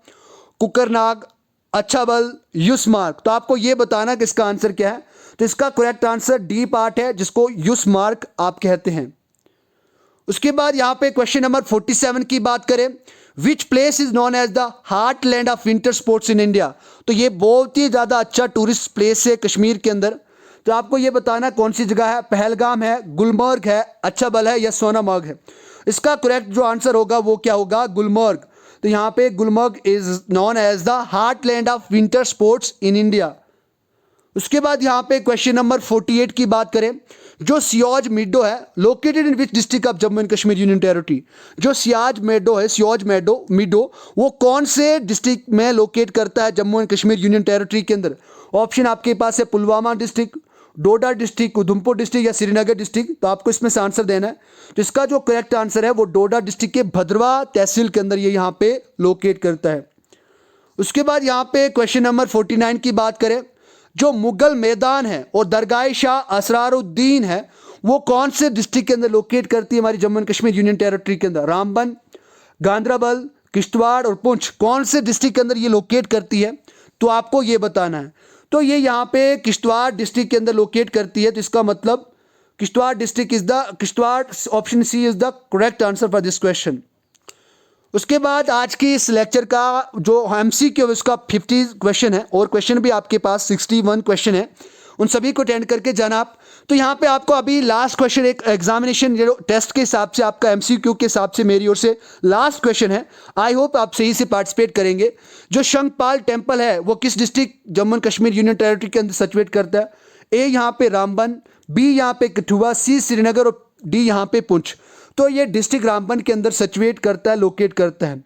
Speaker 1: कुकरनाग, अच्छाबल, युसमार्ग। तो आपको ये बताना कि इसका आंसर क्या है। तो इसका करेक्ट आंसर डी पार्ट है, जिसको युसमार्ग आप कहते हैं। उसके बाद यहाँ पे क्वेश्चन नंबर 47 की बात करें, which place is known as the heartland of winter sports in India. तो ये बहुत ही ज़्यादा अच्छा टूरिस्ट प्लेस है कश्मीर के अंदर। तो आपको ये बताना कौन सी जगह है, पहलगाम है, गुलमर्ग है, अच्छाबल है या सोनामर्ग है। इसका करेक्ट जो आंसर होगा वो क्या होगा, गुलमर्ग। तो यहाँ पे Gulmarg is known as the heartland of winter sports in India. उसके बाद यहाँ पे क्वेश्चन नंबर 48 की बात करें, जो सियाज मेडो है located in which district of Jammu and Kashmir union territory. जो सियाज मेडो है, सियाज मेडो वो कौन से डिस्ट्रिक्ट में लोकेट करता है Jammu and Kashmir union territory के अंदर। ऑप्शन आपके पास है पुलवामा डिस्ट्रिक्ट, डोडा डिस्ट्रिक्ट, उधमपुर डिस्ट्रिक्ट या श्रीनगर डिस्ट्रिक्ट। तो आपको इसमें से आंसर देना है। तो इसका जो करेक्ट आंसर है वो डोडा डिस्ट्रिक्ट के भद्रवा तहसील के अंदर ये यहाँ पे लोकेट करता है। उसके बाद यहाँ पे क्वेश्चन नंबर 49 की बात करें, जो मुगल मैदान है और दरगाह शाह असरारुद्दीन है वो कौन से डिस्ट्रिक्ट के अंदर लोकेट करती है हमारी Jammu and Kashmir union territory के अंदर। रामबन, गांधरबल, किश्तवाड़ और पुंछ, कौन से डिस्ट्रिक्ट के अंदर ये लोकेट करती है, तो आपको ये बताना है। तो ये यहाँ पे किश्तवाड़ डिस्ट्रिक्ट के अंदर लोकेट करती है। तो इसका मतलब Kishtwar district is the Kishtwar, option C is the correct answer for this question. उसके बाद आज की इस लेक्चर का जो एमसीक्यू है उसका 50 क्वेश्चन है और क्वेश्चन भी आपके पास 61 क्वेश्चन है, उन सभी को अटेंड करके जाना आप। तो यहाँ पे आपको अभी लास्ट क्वेश्चन एक एग्जामिनेशन जो टेस्ट के हिसाब से आपका एमसीक्यू के हिसाब से मेरी ओर से लास्ट क्वेश्चन है। आई होप आप सही से पार्टिसिपेट करेंगे। जो शंखपाल टेम्पल है वो किस district Jammu and Kashmir union territory के अंदर सिचुएट करता है। ए यहाँ पे रामबन, बी यहाँ पे कठुआ, सी श्रीनगर और डी यहाँ पे पुंछ। तो ये डिस्ट्रिक्ट रामबन के अंदर सिचुएट करता है, लोकेट करता है।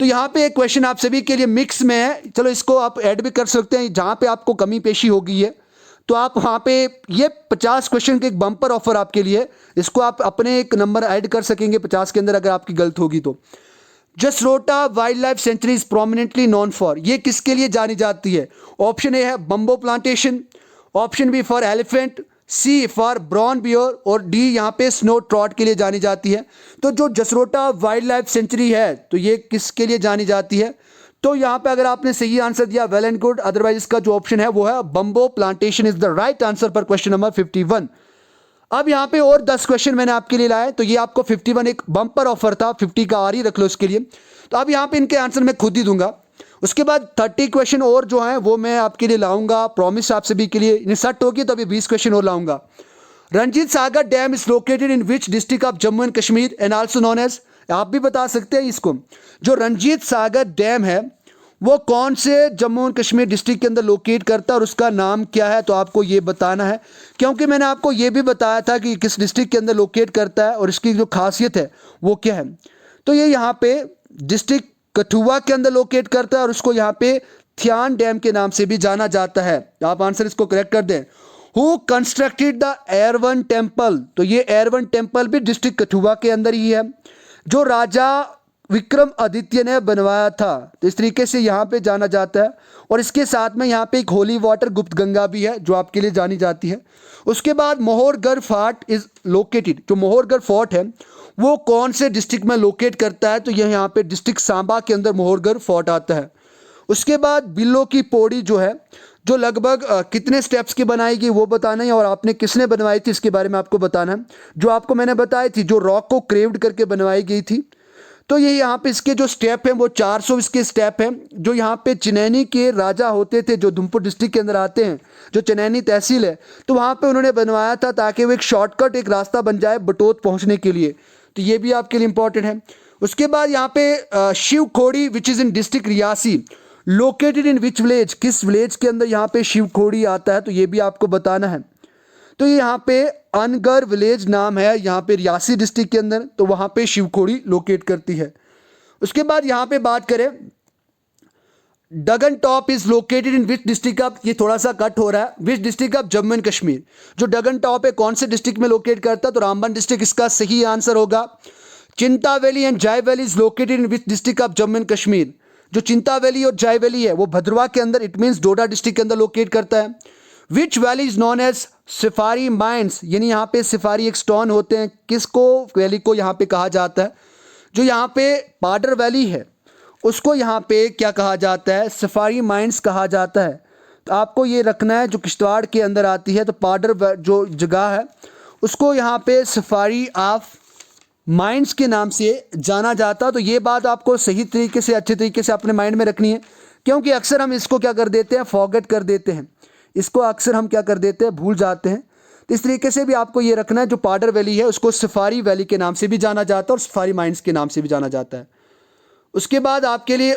Speaker 1: तो यहाँ पे एक क्वेश्चन आप सभी के लिए मिक्स में है, चलो इसको आप ऐड भी कर सकते हैं। जहाँ पे आपको कमी पेशी हो गई है तो आप वहाँ पे ये 50 क्वेश्चन के एक बम्पर ऑफर आपके लिए, इसको आप अपने एक नंबर ऐड कर सकेंगे 50 के अंदर अगर आपकी गलत होगी तो। Jasrota wild life sanctuary is prominently known for, ये किसके लिए जानी जाती है। ऑप्शन ए है bamboo plantation, option B for elephant, C for brown bear और डी यहाँ पे स्नो ट्रॉट के लिए जानी जाती है। तो जो जसरोटा वाइल्ड लाइफ सेंचुरी है तो ये किसके लिए जानी जाती है। तो यहाँ पे अगर आपने सही आंसर दिया वेल एंड गुड, अदरवाइज इसका जो ऑप्शन है वो है bamboo plantation is the right answer for question number 51। अब यहाँ पे और 10 क्वेश्चन मैंने आपके लिए लाए, तो ये आपको 51 एक बम्पर ऑफर था, 50 का आर ही रख लो इसके लिए। तो अब यहाँ पे इनके आंसर मैं खुद ही दूंगा। उसके बाद 30 क्वेश्चन और जो हैं वो मैं आपके लिए लाऊंगा, प्रॉमिस आप सभी के लिए। इन्हें सेट होगी तो अभी 20 क्वेश्चन और लाऊंगा। Ranjit Sagar dam is located in which district of Jammu and Kashmir and also known as, आप भी बता सकते हैं इसको। जो रंजीत सागर डैम है वो कौन से जम्मू एंड कश्मीर डिस्ट्रिक्ट के अंदर लोकेट करता है और उसका नाम क्या है, तो आपको ये बताना है। क्योंकि मैंने आपको ये भी बताया था कि किस डिस्ट्रिक्ट के अंदर लोकेट करता है और इसकी जो खासियत है वो क्या है। तो ये यहाँ पे डिस्ट्रिक्ट कठुआ के अंदर लोकेट करता है और उसको यहाँ पे थियान डैम के नाम से भी जाना जाता है। आप आंसर इसको करेक्ट कर दें। Who constructed the Irwin temple, तो ये एरवन टेम्पल भी डिस्ट्रिक्ट कठुआ के अंदर ही है, जो राजा विक्रमादित्य ने बनवाया था। तो इस तरीके से यहाँ पे जाना जाता है। और इसके साथ में यहाँ पे एक होली वाटर गुप्त गंगा भी है जो आपके लिए जानी जाती है। उसके बाद मोहरगढ़ फोर्ट इज लोकेटेड, जो मोहरगढ़ फोर्ट है वो कौन से डिस्ट्रिक्ट में लोकेट करता है, तो यह यहाँ पे डिस्ट्रिक्ट सांबा के अंदर मोहरगढ़ फोर्ट आता है। उसके बाद बिल्लो की पौड़ी जो है, जो लगभग कितने स्टेप्स की बनाई गई वो बताना है और आपने किसने बनवाई थी इसके बारे में आपको बताना है। जो आपको मैंने बताई थी जो रॉक को क्रेव्ड करके बनवाई गई थी। तो ये यहाँ पे इसके जो स्टेप हैं वो 400 इसके स्टेप हैं। जो यहाँ पे चनैनी के राजा होते थे जो उधमपुर डिस्ट्रिक्ट के अंदर आते हैं, जो चनैनी तहसील है, तो वहाँ पे उन्होंने बनवाया था ताकि वो एक शॉर्टकट एक रास्ता बन जाए बटोत पहुँचने के लिए। तो ये भी आपके लिए इंपॉर्टेंट है। उसके बाद यहाँ पे Shiv Khori which is in district Reasi, located in which village, किस विलेज के अंदर यहाँ पे शिव खोड़ी आता है, तो ये भी आपको बताना है। तो ये यहाँ पे अनगर विलेज नाम है यहाँ पे रियासी डिस्ट्रिक्ट के अंदर, तो वहाँ पे शिवखोड़ी लोकेट करती है। उसके बाद यहाँ पे बात करें Dagan top is located in which district of, ये थोड़ा सा कट हो रहा है, which district of Jammu and Kashmir. जो डगन टॉप है कौन से डिस्ट्रिक्ट में लोकेट करता है, तो रामबन डिस्ट्रिक्ट इसका सही आंसर होगा। चिंता वैली एंड जाय valley is located in which district of Jammu and Kashmir. जो चिंता वैली और जाय वैली है वो भद्रवा के अंदर, इट मीन्स डोडा डिस्ट्रिक्ट के अंदर लोकेट करता है। Which valley is known as sapphire mines, यानी यहाँ पे सिफारी एक स्टोन होते हैं, किसको वैली को यहाँ पे कहा जाता है। जो यहाँ पे पाडर वैली है उसको यहाँ पे क्या कहा जाता है, सफारी माइंस कहा जाता है। तो आपको ये रखना है, जो किश्तवाड़ के अंदर आती है, तो पाडर जो जगह है उसको यहाँ पे सफारी ऑफ माइंस के नाम से जाना जाता है। तो ये बात आपको सही तरीके से अच्छे तरीके से अपने माइंड में रखनी है, क्योंकि अक्सर हम इसको क्या कर देते हैं, फॉरगेट कर देते हैं, इसको अक्सर हम क्या कर देते हैं, भूल जाते हैं। तो इस तरीके से भी आपको ये रखना है, जो पाडर वैली है उसको सफारी वैली के नाम से भी जाना जाता है और सफारी माइंस के नाम से भी जाना जाता है। उसके बाद आपके लिए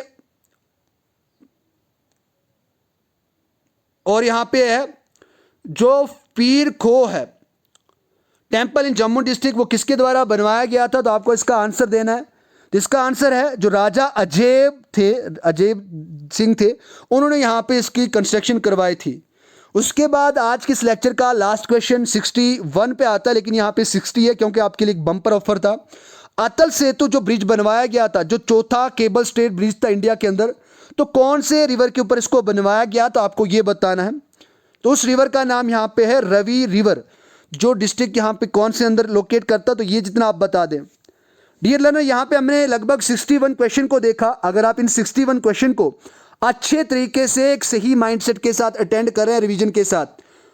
Speaker 1: और यहां पे है जो पीर खो है टेंपल इन जम्मू डिस्ट्रिक्ट, वो किसके द्वारा बनवाया गया था? तो आपको इसका आंसर देना है। तो इसका आंसर है जो राजा अजैब सिंह थे, उन्होंने यहाँ पे इसकी कंस्ट्रक्शन करवाई थी। उसके बाद आज के इस लेक्चर का लास्ट क्वेश्चन 61 पे आता है, लेकिन यहाँ पे 60 है क्योंकि आपके लिए एक बम्पर ऑफर था। अटल सेतु जो ब्रिज बनवाया गया था, जो चौथा केबल स्टेट ब्रिज था इंडिया के अंदर, तो कौन से रिवर के ऊपर इसको बनवाया गया? तो आपको ये बताना है। तो उस रिवर का नाम यहाँ पे है रवि रिवर, जो डिस्ट्रिक्ट यहाँ पे कौन से अंदर लोकेट करता, तो ये जितना आप बता दें। डियर लर्नर, यहाँ पे हमने लगभग 61 क्वेश्चन को देखा। अगर आप इन 61 क्वेश्चन को अच्छे तरीके से एक सही माइंडसेट के साथ अटेंड कर रहे हैं रिवीजन के साथ,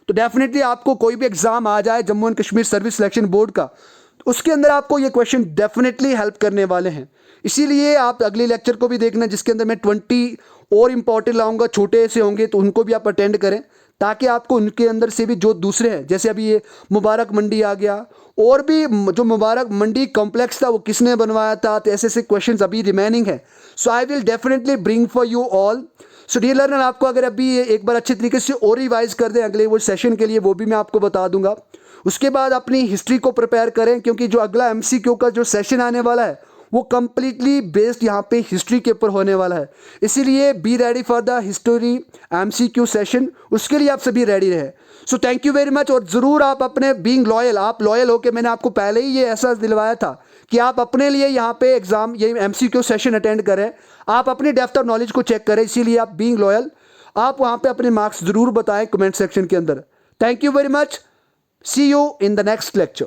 Speaker 1: तो डेफिनेटली आपको कोई भी एग्जाम आ जाए Jammu and Kashmir service selection board का, तो उसके अंदर आपको ये क्वेश्चन डेफिनेटली हेल्प करने वाले हैं। इसीलिए आप अगले लेक्चर को भी देखना, जिसके अंदर मैं 20 और इंपॉर्टेंट लाऊंगा, छोटे से होंगे, तो उनको भी आप अटेंड करें, ताकि आपको उनके अंदर से भी जो दूसरे हैं, जैसे अभी ये मुबारक मंडी आ गया, और भी जो मुबारक मंडी कॉम्प्लेक्स था वो किसने बनवाया था, तो ऐसे ऐसे क्वेश्चंस अभी रिमेनिंग है। So I will definitely bring for you all. So dear learner, आपको अगर अभी एक बार अच्छे तरीके से और रिवाइज कर दें अगले वो सेशन के लिए, वो भी मैं आपको बता दूंगा। उसके बाद अपनी हिस्ट्री को प्रिपेयर करें, क्योंकि जो अगला MCQ का जो सेशन आने वाला है वो कंप्लीटली बेस्ड यहाँ पे हिस्ट्री के ऊपर होने वाला है। इसीलिए be ready for the history MCQ session, उसके लिए आप सभी रेडी रहे। So thank you very much. और ज़रूर आप अपने बीइंग लॉयल, आप लॉयल होकर, मैंने आपको पहले ही ये एहसास दिलवाया था कि आप अपने लिए यहाँ पे एग्जाम, ये MCQ सेशन अटेंड करें, आप अपनी डेप्थ ऑफ नॉलेज को चेक करें। इसीलिए आप बीइंग लॉयल, आप वहाँ पे अपने मार्क्स ज़रूर बताएं कमेंट सेक्शन के अंदर। Thank you very much. See you in the next lecture.